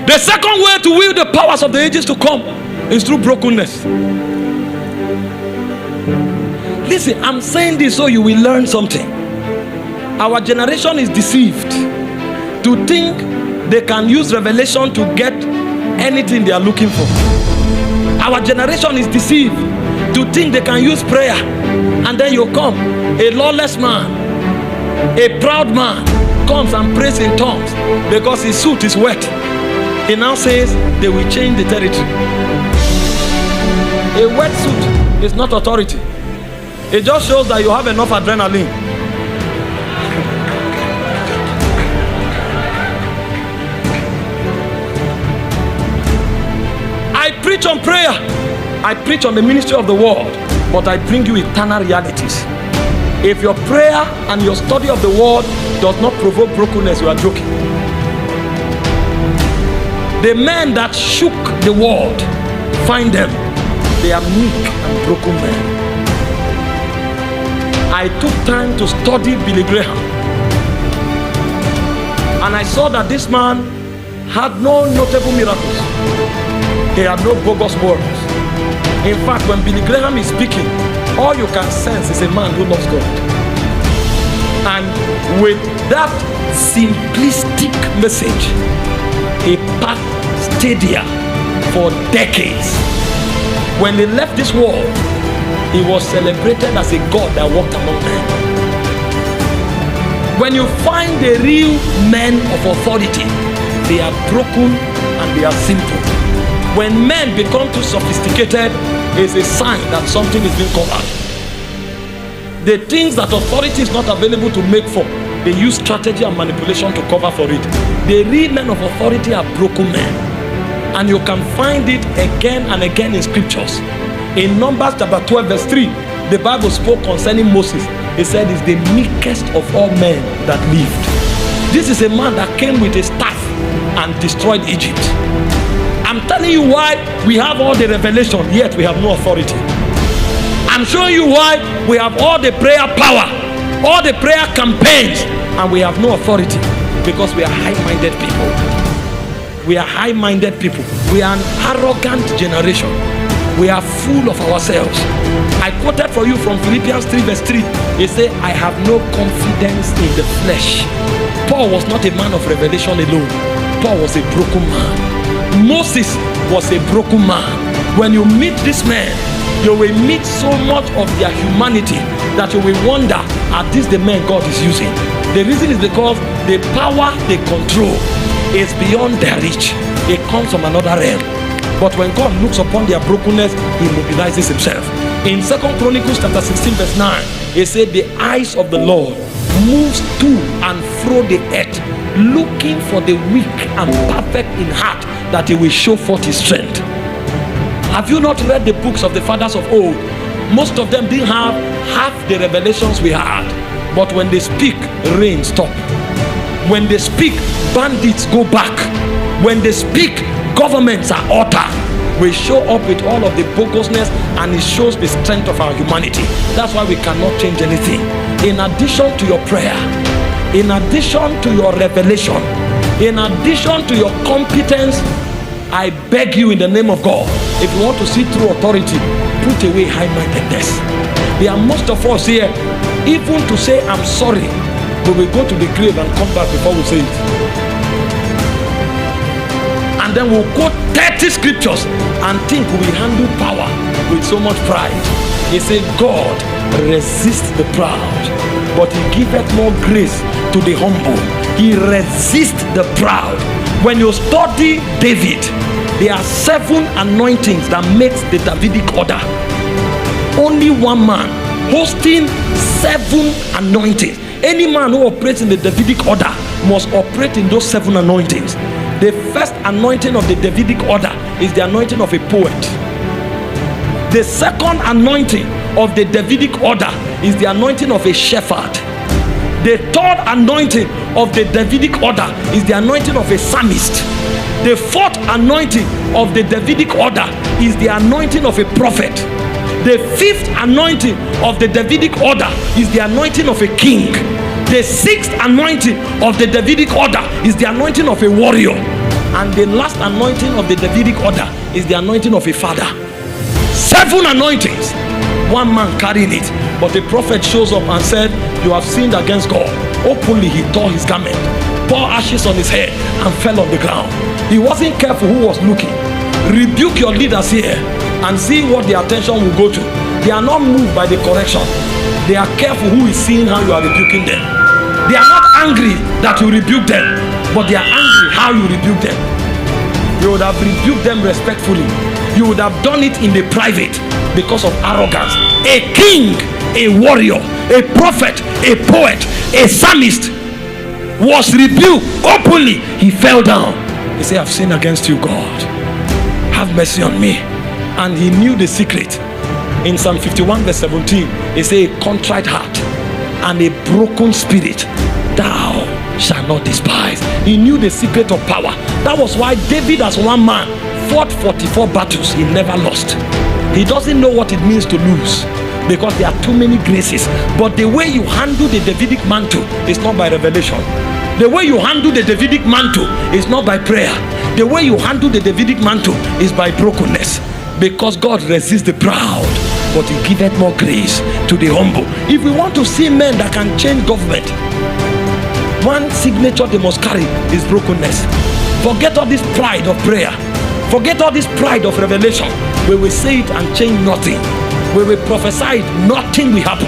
The second way to wield the powers of the ages to come is through brokenness. Listen, I'm saying this so you will learn something. Our generation is deceived to think they can use revelation to get anything they are looking for. Our generation is deceived to think they can use prayer, and then you come, a lawless man, a proud man comes and prays in tongues because his suit is wet. He now says they will change the territory. A wet suit is not authority. It just shows that you have enough adrenaline. I preach on prayer, I preach on the ministry of the word, but I bring you eternal realities. If your prayer and your study of the word does not provoke brokenness, you are joking. The men that shook the world, find them. They are meek and broken men. I took time to study Billy Graham, and I saw that this man had no notable miracles. He had no bogus words. In fact, when Billy Graham is speaking, all you can sense is a man who loves God. And with that simplistic message, he packed stadia for decades. When he left this world, he was celebrated as a God that walked among men. When you find the real men of authority, they are broken and they are simple. When men become too sophisticated, it's a sign that something is being covered. The things that authority is not available to make for, they use strategy and manipulation to cover for it. The real men of authority are broken men. And you can find it again and again in scriptures. In Numbers chapter 12 verse 3, the Bible spoke concerning Moses. It said he's the meekest of all men that lived. This is a man that came with a staff and destroyed Egypt. I'm telling you why we have all the revelation, yet we have no authority. I'm showing you why we have all the prayer power, all the prayer campaigns, and we have no authority. Because we are high-minded people. We are high-minded people. We are an arrogant generation. We are full of ourselves. I quoted for you from Philippians 3 verse 3. He said, I have no confidence in the flesh. Paul was not a man of revelation alone. Paul was a broken man. Moses was a broken man. When you meet this man, you will meet so much of their humanity that you will wonder, are these the men God is using? The reason is because the power they control is beyond their reach. It comes from another realm. But when God looks upon their brokenness, he mobilizes himself. In 2 Chronicles chapter 16 verse 9, he said, the eyes of the Lord moves to and fro the earth, looking for the weak and perfect in heart, that he will show forth his strength. Have you not read the books of the fathers of old? Most of them didn't have half the revelations we had. But when they speak, rain stop. When they speak, bandits go back. When they speak, governments are altered. We show up with all of the bogusness, and it shows the strength of our humanity. That's why we cannot change anything. In addition to your prayer, in addition to your revelation, in addition to your competence, I beg you in the name of God, if you want to see true authority, put away high-mindedness. There are most of us here, even to say I'm sorry, we will go to the grave and come back before we say it. And then we'll quote 30 scriptures and think we will handle power with so much pride. He said, God resists the proud, but he giveth more grace to the humble. He resists the proud. When you study David, there are 7 anointings that makes the Davidic order. Only one man hosting 7 anointings. Any man who operates in the Davidic order must operate in those 7 anointings. The first anointing of the Davidic order is the anointing of a poet. The second anointing of the Davidic order is the anointing of a shepherd. The third anointing of the Davidic order is the anointing of a psalmist. The fourth anointing of the Davidic order is the anointing of a prophet. The fifth anointing of the Davidic order is the anointing of a king. The sixth anointing of the Davidic order is the anointing of a warrior. And the last anointing of the Davidic order is the anointing of a father. 7 anointings, one man carrying it. But the prophet shows up and said, you have sinned against God. Openly he tore his garment, poured ashes on his head, and fell on the ground. He wasn't careful who was looking. Rebuke your leaders here and see what their attention will go to. They are not moved by the correction. They are careful who is seeing how you are rebuking them. They are not angry that you rebuke them, but they are angry how you rebuke them. You would have rebuked them respectfully. You would have done it in the private because of arrogance. A king, a warrior, a prophet, a poet, a psalmist was rebuked openly. He fell down. He said, I've sinned against you, God. Have mercy on me. And he knew the secret. In Psalm 51 verse 17, he said, a contrite heart and a broken spirit thou shalt not despise. He knew the secret of power. That was why David, as one man, fought 44 battles. He never lost. He doesn't know what it means to lose, because there are too many graces. But the way you handle the Davidic mantle is not by revelation. The way you handle the Davidic mantle is not by prayer. The way you handle the Davidic mantle is by brokenness. Because God resists the proud, but he giveth more grace to the humble. If we want to see men that can change government, one signature they must carry is brokenness. Forget all this pride of prayer. Forget all this pride of revelation. We will say it and change nothing. We will prophesy it, nothing will happen.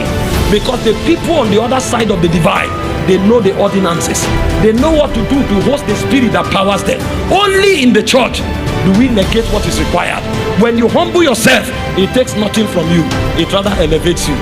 Because the people on the other side of the divide, they know the ordinances. They know what to do to host the spirit that powers them. Only in the church do we negate what is required. When you humble yourself, it takes nothing from you. It rather elevates you.